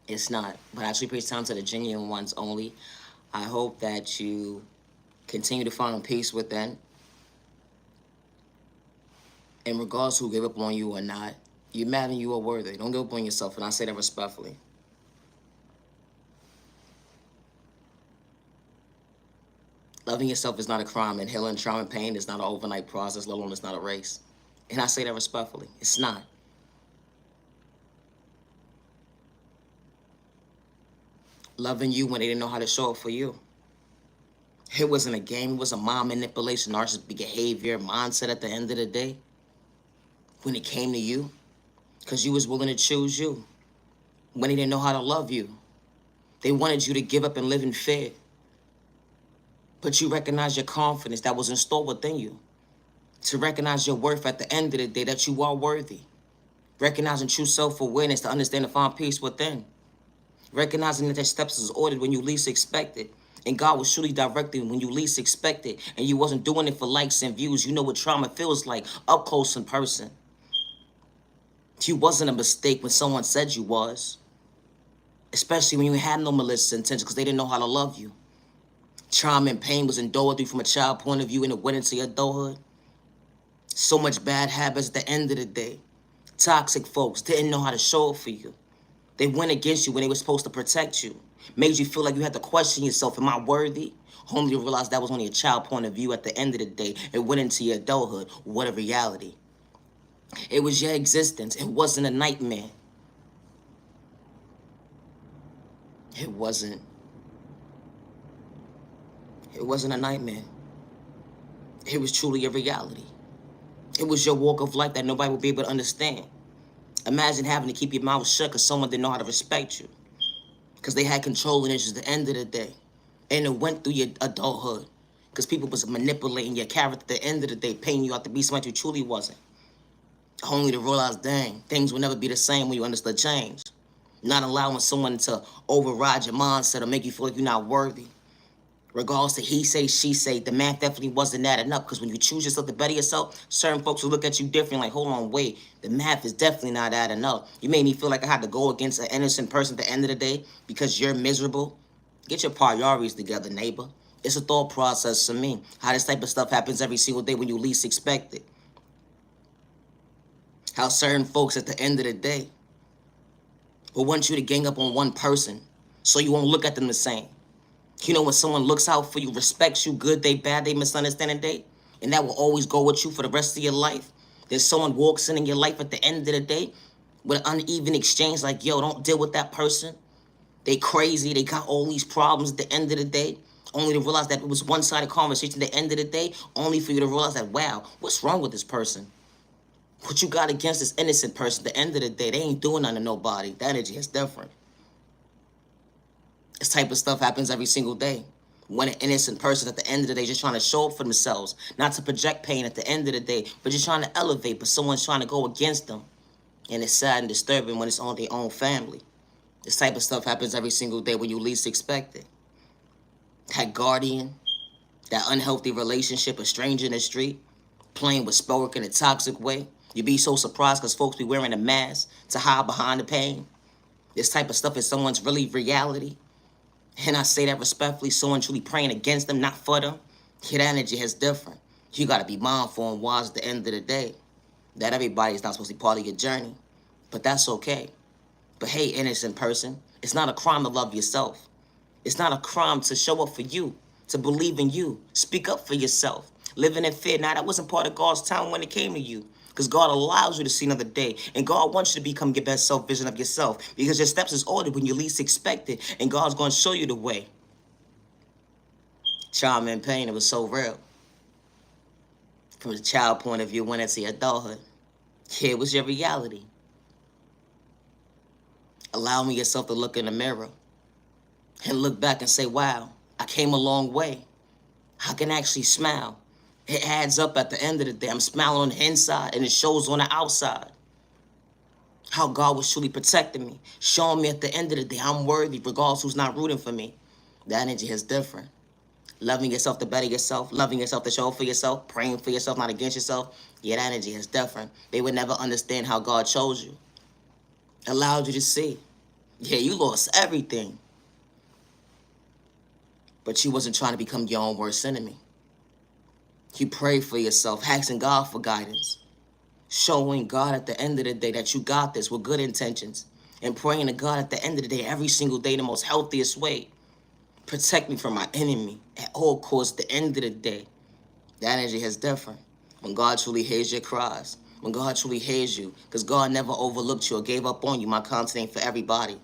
It's not. But I actually preach time to the genuine ones only. I hope that you continue to find peace within. In regards to who gave up on you or not, you mad and you are worthy. Don't give up on yourself, and I say that respectfully. Loving yourself is not a crime, and healing trauma and pain is not an overnight process, let alone it's not a race. And I say that respectfully. It's not. Loving you when they didn't know how to show up for you. It wasn't a game. It was a mind manipulation, narcissistic behavior, mindset at the end of the day. When it came to you, because you was willing to choose you. When they didn't know how to love you. They wanted you to give up and live in fear. But you recognize your confidence that was installed within you. To recognize your worth at the end of the day, that you are worthy. Recognizing true self-awareness to understand and find peace within. Recognizing that their steps is ordered when you least expect it. And God was truly directing when you least expect it. And you wasn't doing it for likes and views. You know what trauma feels like up close in person. You wasn't a mistake when someone said you was. Especially when you had no malicious intentions because they didn't know how to love you. Trauma and pain was endured through from a child point of view and it went into your adulthood. So much bad habits at the end of the day. Toxic folks didn't know how to show up for you. They went against you when they were supposed to protect you. Made you feel like you had to question yourself, am I worthy? Only to realize that was only a child point of view at the end of the day. It went into your adulthood. What a reality. It was your existence. It wasn't a nightmare. It wasn't a nightmare. It was truly a reality. It was your walk of life that nobody would be able to understand. Imagine having to keep your mouth shut because someone didn't know how to respect you. Because they had controlling issues at the end of the day. And it went through your adulthood. Because people was manipulating your character at the end of the day, painting you out to be somebody you truly wasn't. Only to realize, dang, things will never be the same when you understood change. Not allowing someone to override your mindset or make you feel like you're not worthy. Regardless to he say, she say, the math definitely wasn't adding up. Because when you choose yourself to better yourself, certain folks will look at you different, like, hold on, wait, the math is definitely not adding up. You made me feel like I had to go against an innocent person at the end of the day because you're miserable. Get your priorities together, neighbor. It's a thought process for me. How this type of stuff happens every single day when you least expect it. How certain folks at the end of the day will want you to gang up on one person so you won't look at them the same. You know, when someone looks out for you, respects you, good day, bad day, misunderstanding day, and that will always go with you for the rest of your life. Then someone walks in your life at the end of the day with an uneven exchange like, yo, don't deal with that person. They crazy, they got all these problems at the end of the day, only to realize that it was one-sided conversation at the end of the day, only for you to realize that, wow, what's wrong with this person? What you got against this innocent person at the end of the day, they ain't doing nothing to nobody. That energy is different. This type of stuff happens every single day. When an innocent person at the end of the day just trying to show up for themselves, not to project pain at the end of the day, but just trying to elevate, but someone's trying to go against them. And it's sad and disturbing when it's on their own family. This type of stuff happens every single day when you least expect it. That guardian, that unhealthy relationship, a stranger in the street, playing with sport in a toxic way. You be so surprised because folks be wearing a mask to hide behind the pain. This type of stuff is someone's really reality. And I say that respectfully, someone truly praying against them, not for them. Your energy is different. You got to be mindful and wise at the end of the day. That everybody's not supposed to be part of your journey. But that's okay. But hey, innocent person, it's not a crime to love yourself. It's not a crime to show up for you, to believe in you. Speak up for yourself. Living in fear. Now, that wasn't part of God's time when it came to you. Because God allows you to see another day. And God wants you to become your best self-vision of yourself. Because your steps is ordered when you least expect it. And God's going to show you the way. Trauma and pain, it was so real. From the child point of view, went into adulthood. Yeah, it was your reality. Allowing yourself to look in the mirror. And look back and say, wow, I came a long way. I can actually smile. It adds up at the end of the day. I'm smiling on the inside and it shows on the outside. How God was truly protecting me. Showing me at the end of the day I'm worthy regardless who's not rooting for me. That energy is different. Loving yourself to better yourself. Loving yourself to show up for yourself. Praying for yourself, not against yourself. Yeah, that energy is different. They would never understand how God chose you. Allowed you to see. Yeah, you lost everything. But you wasn't trying to become your own worst enemy. You prayed for yourself, asking God for guidance. Showing God at the end of the day that you got this with good intentions. And praying to God at the end of the day, every single day, the most healthiest way. Protect me from my enemy at all costs. At the end of the day, that energy is different. When God truly hears your cries, when God truly hears you, because God never overlooked you or gave up on you. My content ain't for everybody.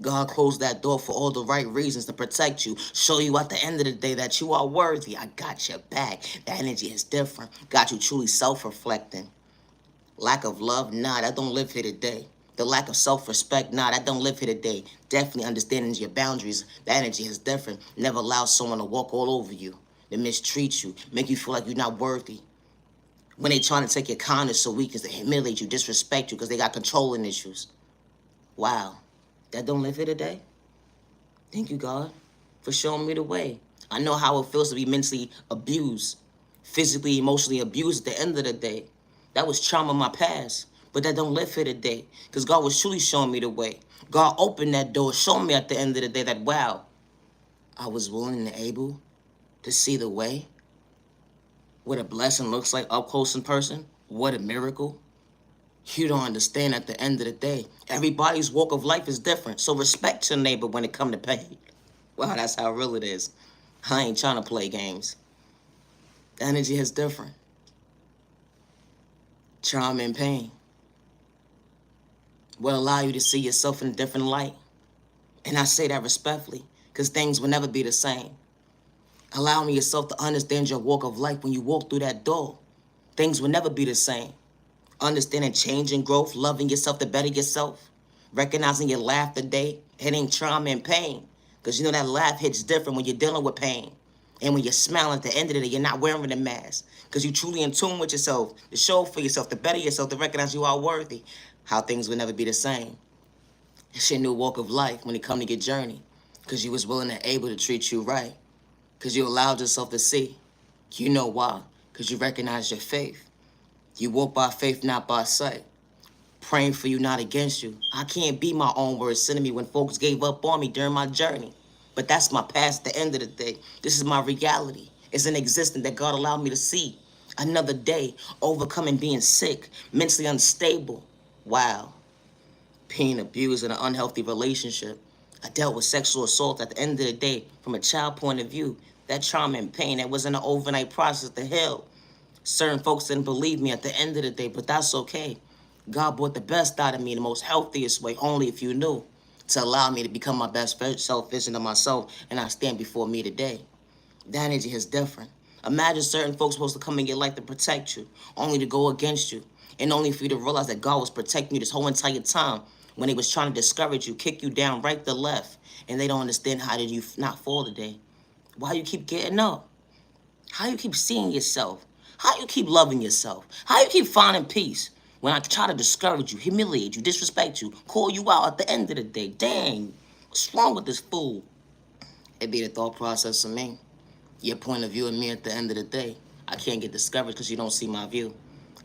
God closed that door for all the right reasons to protect you, show you at the end of the day that you are worthy. I got your back. That energy is different. Got you truly self-reflecting. Lack of love, nah, that don't live here today. The lack of self-respect, nah, that don't live here today. Definitely understanding your boundaries. That energy is different. Never allow someone to walk all over you, to mistreat you, make you feel like you're not worthy. When they trying to take your kindness so weak, because they humiliate you, disrespect you, because they got controlling issues. Wow, that don't live here today? Thank you, God, for showing me the way. I know how it feels to be mentally abused, physically, emotionally abused at the end of the day. That was trauma in my past, but that don't live here today, because God was truly showing me the way. God opened that door, showing me at the end of the day that, wow, I was willing and able to see the way, what a blessing looks like up close in person. What a miracle. You don't understand at the end of the day. Everybody's walk of life is different, so respect your neighbor when it come to pain. Wow, that's how real it is. I ain't trying to play games. The energy is different. Trauma and pain will allow you to see yourself in a different light. And I say that respectfully, because things will never be the same. Allowing yourself to understand your walk of life when you walk through that door. Things will never be the same. Understanding change and growth, loving yourself to better yourself. Recognizing your laugh today, hitting trauma and pain. Because you know that laugh hits different when you're dealing with pain. And when you're smiling at the end of the day, you're not wearing a mask. Because you're truly in tune with yourself, to show for yourself, to better yourself, to recognize you are worthy. How things will never be the same. It's your new walk of life when it comes to your journey. Because you was willing and able to treat you right. Because you allowed yourself to see. You know why. Because you recognize your faith. You walk by faith, not by sight. Praying for you, not against you. I can't be my own worst enemy when folks gave up on me during my journey. But that's my past at the end of the day. This is my reality. It's an existence that God allowed me to see. Another day, overcoming being sick, mentally unstable. Wow. Being abused in an unhealthy relationship. I dealt with sexual assault at the end of the day from a child point of view. That trauma and pain, that wasn't an overnight process to heal. Certain folks didn't believe me at the end of the day, but that's okay. God brought the best out of me in the most healthiest way, only if you knew, to allow me to become my best self vision of myself, and I stand before me today. That energy is different. Imagine certain folks supposed to come in your life to protect you, only to go against you, and only for you to realize that God was protecting you this whole entire time when they was trying to discourage you, kick you down right to left, and they don't understand how did you not fall today. Why you keep getting up? How you keep seeing yourself? How you keep loving yourself? How you keep finding peace? When I try to discourage you, humiliate you, disrespect you, call you out at the end of the day. Dang, what's wrong with this fool? It be the thought process of me. Your point of view of me at the end of the day. I can't get discouraged because you don't see my view.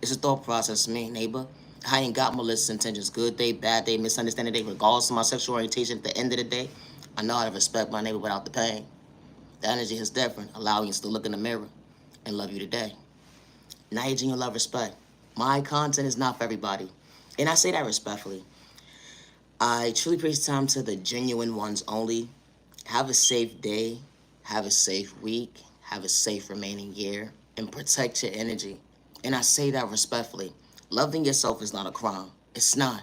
It's a thought process of me, neighbor. I ain't got malicious intentions. Good day, bad day, misunderstanding day, regardless of my sexual orientation at the end of the day. I know how to respect my neighbor without the pain. The energy is different, allowing us to look in the mirror and love you today. Niyah Genuine Love Respect. My content is not for everybody. And I say that respectfully. I truly preach time to the genuine ones only. Have a safe day. Have a safe week. Have a safe remaining year. And protect your energy. And I say that respectfully. Loving yourself is not a crime. It's not.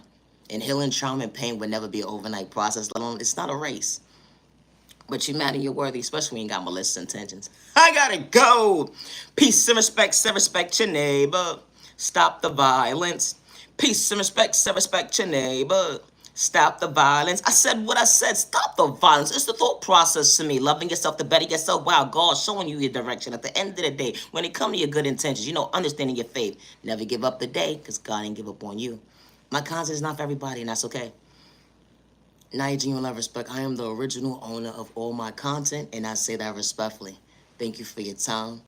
And healing trauma and pain would never be an overnight process, let alone it's not a race. But you matter, you're worthy, especially when you got malicious intentions. I gotta go. Peace and respect your neighbor. Stop the violence. Peace and respect your neighbor. Stop the violence. I said what I said. Stop the violence. It's the thought process to me. Loving yourself to better yourself. Wow, God showing you your direction. At the end of the day, when it comes to your good intentions, understanding your faith. Never give up the day, because God ain't give up on you. My content is not for everybody, and that's okay. Niyah Genuine Love Respect. I am the original owner of all my content, and I say that respectfully. Thank you for your time.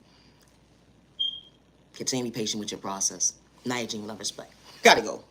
Continue to be patient with your process. Niyah Genuine Love Respect. Gotta go.